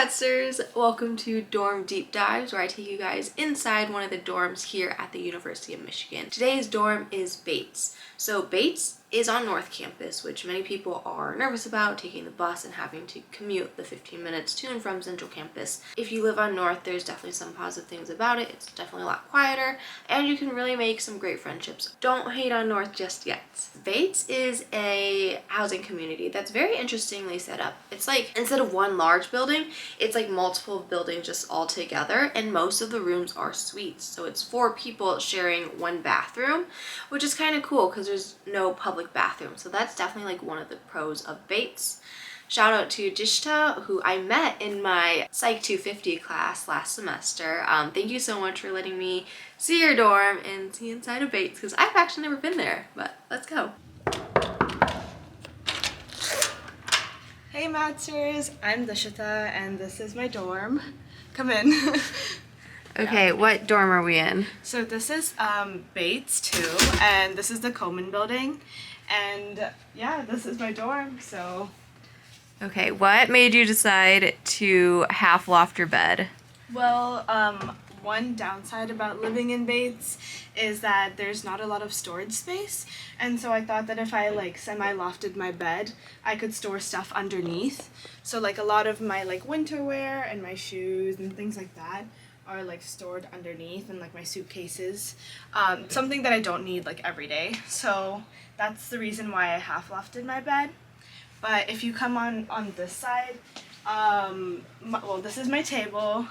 Maddsters! Welcome to Dorm Deep Dives, where I take you guys inside one of the dorms here at the University of Michigan. Today's dorm is Bates. So Bates is on North Campus, which many people are nervous about, taking the bus and having to commute the 15 minutes to and from Central Campus. If you live on North, there's definitely some positive things about it. It's definitely a lot quieter, and you can really make some great friendships. Don't hate on North just yet. Bates is a housing community that's very interestingly set up. It's like, instead of one large building, it's like multiple buildings just all together, and most of the rooms are suites. So it's 4 people sharing one bathroom, which is kind of cool because there's no public bathroom. So that's definitely like one of the pros of Bates. Shout out to Jishta, who I met in my Psych 250 class last semester. Thank you so much for letting me see your dorm and see inside of Bates, because I've actually never been there, but let's go. Hey Maddsters, I'm Dishita and this is my dorm. Come in. Okay, yeah. What dorm are we in? So this is Bates 2 and this is the Coleman building, and yeah, this is my dorm. So okay, what made you decide to half loft your bed? Well, one downside about living in Bates is that there's not a lot of storage space, and so I thought that if I like semi-lofted my bed, I could store stuff underneath. So like a lot of my like winter wear and my shoes and things like that are like stored underneath, and like my suitcases, something that I don't need like every day. So that's the reason why I half lofted my bed. But if you come on this side, well, this is my table.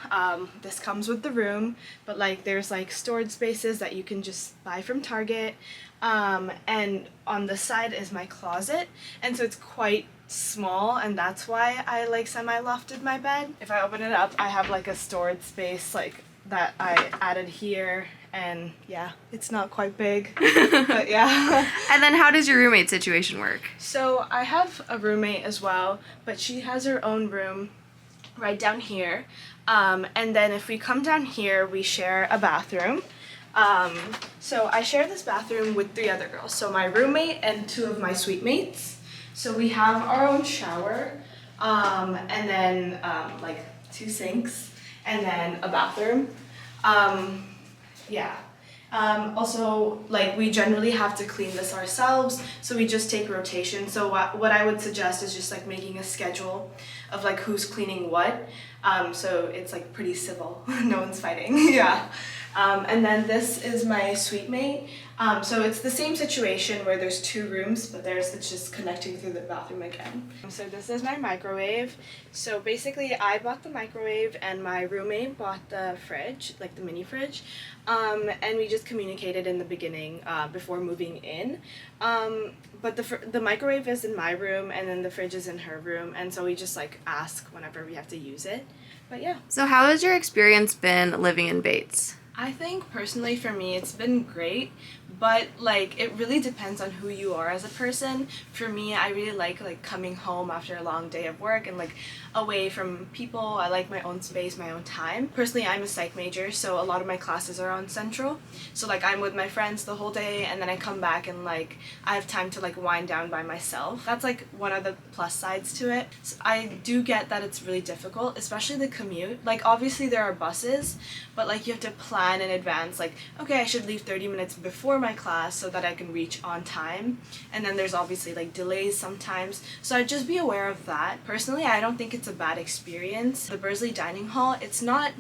This comes with the room, but like there's like storage spaces that you can just buy from Target, and on this side is my closet, and so it's quite small, and that's why I like semi-lofted my bed. If I open it up, I have like a storage space like that I added here, and yeah, it's not quite big, but yeah. And then how does your roommate situation work? So I have a roommate as well, but she has her own room right down here, and then if we come down here, we share a bathroom. So I share this bathroom with 3 other girls, so my roommate and 2 of my suite mates. So we have our own shower, and then like 2 sinks, and then a bathroom. Yeah. Also, like, we generally have to clean this ourselves, so we just take rotation. So what I would suggest is just like making a schedule of like who's cleaning what, so it's like pretty civil. No one's fighting. Yeah. And then this is my suite mate. So it's the same situation where there's 2 rooms, but it's just connecting through the bathroom again. So this is my microwave. So basically I bought the microwave and my roommate bought the fridge, like the mini fridge, and we just communicated in the beginning before moving in. But the microwave is in my room, and then the fridge is in her room, and so we just like ask whenever we have to use it. But yeah. So how has your experience been living in Bates? I think personally for me it's been great, but like it really depends on who you are as a person. For me, I really like coming home after a long day of work and like away from people. I like my own space, my own time. Personally, I'm a psych major, so a lot of my classes are on Central. So like I'm with my friends the whole day, and then I come back and like I have time to like wind down by myself. That's like one of the plus sides to it. So I do get that it's really difficult, especially the commute. Like obviously there are buses, but like you have to plan in advance, like okay, I should leave 30 minutes before my class so that I can reach on time, and then there's obviously like delays sometimes, so I'd just be aware of that. Personally, I don't think it's a bad experience. The Bursley dining hall, it's not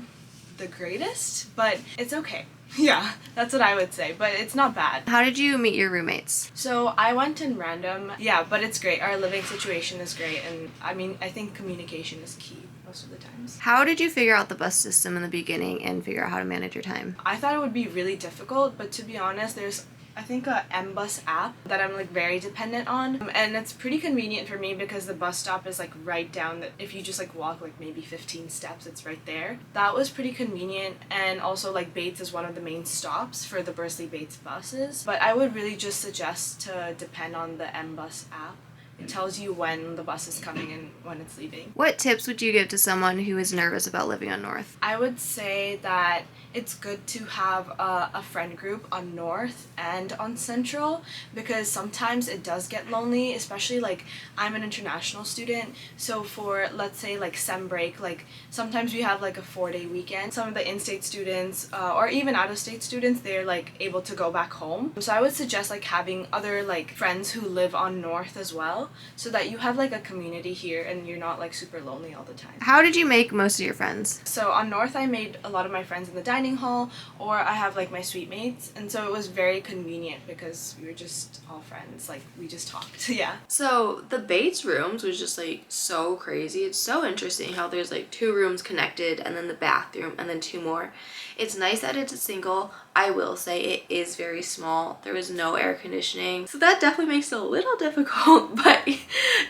the greatest, but it's okay. Yeah, that's what I would say, but it's not bad. How did you meet your roommates? So I went in random, yeah, but it's great. Our living situation is great, and I mean, I think communication is key most of the times. How did you figure out the bus system in the beginning and figure out how to manage your time? I thought it would be really difficult, but to be honest, there's I think a MBus app that I'm like very dependent on, and it's pretty convenient for me because the bus stop is like right down if you just like walk like maybe 15 steps, it's right there. That was pretty convenient, and also like Bates is one of the main stops for the Bursley Bates buses, but I would really just suggest to depend on the MBus app It tells you when the bus is coming and when it's leaving. What tips would you give to someone who is nervous about living on North? I would say that it's good to have a friend group on North and on Central, because sometimes it does get lonely, especially like I'm an international student, so for let's say like sem break, like sometimes we have like a 4-day weekend. Some of the in-state students or even out-of-state students, they're like able to go back home. So I would suggest like having other like friends who live on North as well, so that you have like a community here and you're not like super lonely all the time. How did you make most of your friends? So on North, I made a lot of my friends in the dining hall, or I have like my suite mates, and so it was very convenient because we were just all friends, like we just talked. Yeah. So the Bates rooms was just like so crazy. It's so interesting how there's like 2 rooms connected and then the bathroom and then 2 more. It's nice that it's a single. I will say it is very small. There is no air conditioning, so that definitely makes it a little difficult, but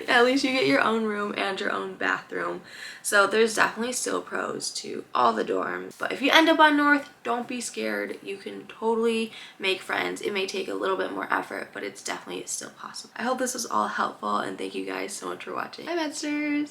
at least you get your own room and your own bathroom. So there's definitely still pros to all the dorms. But if you end up on North, don't be scared. You can totally make friends. It may take a little bit more effort, but it's definitely still possible. I hope this was all helpful, and thank you guys so much for watching. Bye, Maddsters!